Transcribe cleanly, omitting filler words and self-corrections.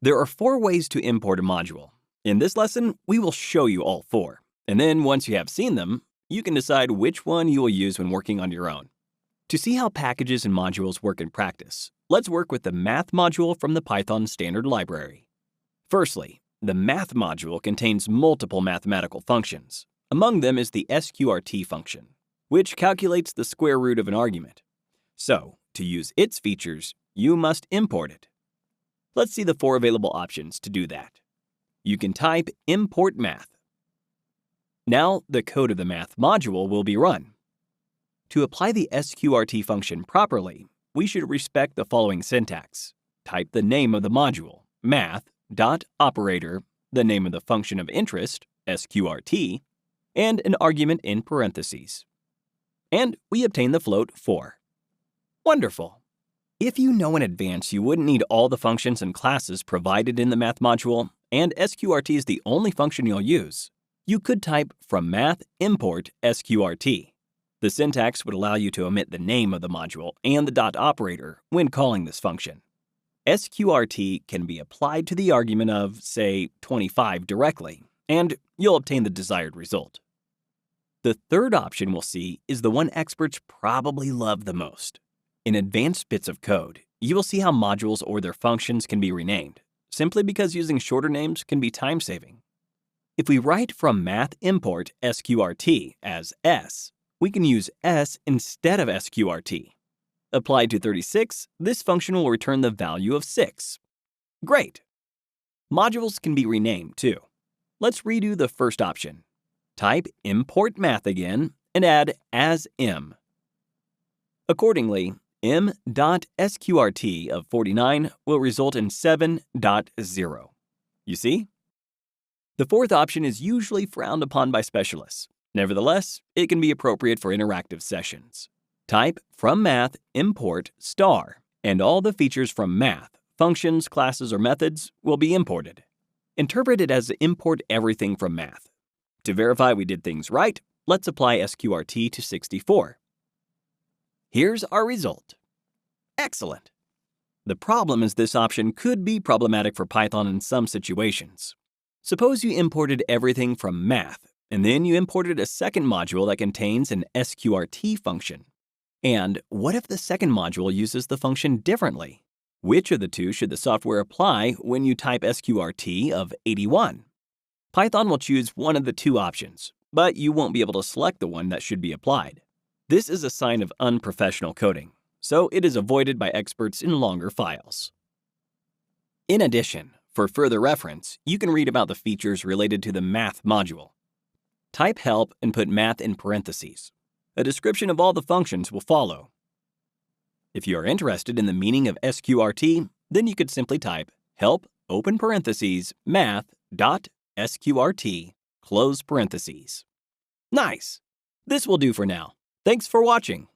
There are 4 ways to import a module. In this lesson, we will show you all 4. And then once you have seen them, you can decide which one you will use when working on your own. To see how packages and modules work in practice, let's work with the Math module from the Python Standard Library. Firstly, the Math module contains multiple mathematical functions. Among them is the sqrt function, which calculates the square root of an argument. So, to use its features, you must import it. Let's see the 4 available options to do that. You can type import math. Now, the code of the Math module will be run. To apply the sqrt function properly, we should respect the following syntax. Type the name of the module, math.operator, the name of the function of interest, sqrt, and an argument in parentheses. And we obtain the float 4. Wonderful! If you know in advance you wouldn't need all the functions and classes provided in the Math module, and sqrt is the only function you'll use, you could type from math import sqrt. The syntax would allow you to omit the name of the module and the dot operator when calling this function. sqrt can be applied to the argument of, say, 25 directly, and you'll obtain the desired result. The third option we'll see is the one experts probably love the most. In advanced bits of code, you will see how modules or their functions can be renamed, simply because using shorter names can be time-saving. If we write from math import sqrt as s, we can use s instead of sqrt. Applied to 36, this function will return the value of 6. Great! Modules can be renamed too. Let's redo the first option. Type import math again and add as im. Accordingly, m.sqrt of 49 will result in 7.0. You see? The fourth option is usually frowned upon by specialists. Nevertheless, it can be appropriate for interactive sessions. Type from math import star, and all the features from math, functions, classes, or methods will be imported. Interpret it as import everything from math. To verify we did things right, let's apply sqrt to 64. Here's our result. Excellent! The problem is this option could be problematic for Python in some situations. Suppose you imported everything from math, and then you imported a second module that contains an sqrt function. And what if the second module uses the function differently? Which of the two should the software apply when you type sqrt of 81? Python will choose one of the 2 options, but you won't be able to select the one that should be applied. This is a sign of unprofessional coding, so it is avoided by experts in longer files. In addition, for further reference, you can read about the features related to the Math module. Type help and put math in parentheses. A description of all the functions will follow. If you are interested in the meaning of sqrt, then you could simply type help open parentheses math.sqrt close parentheses. Nice! This will do for now. Thanks for watching.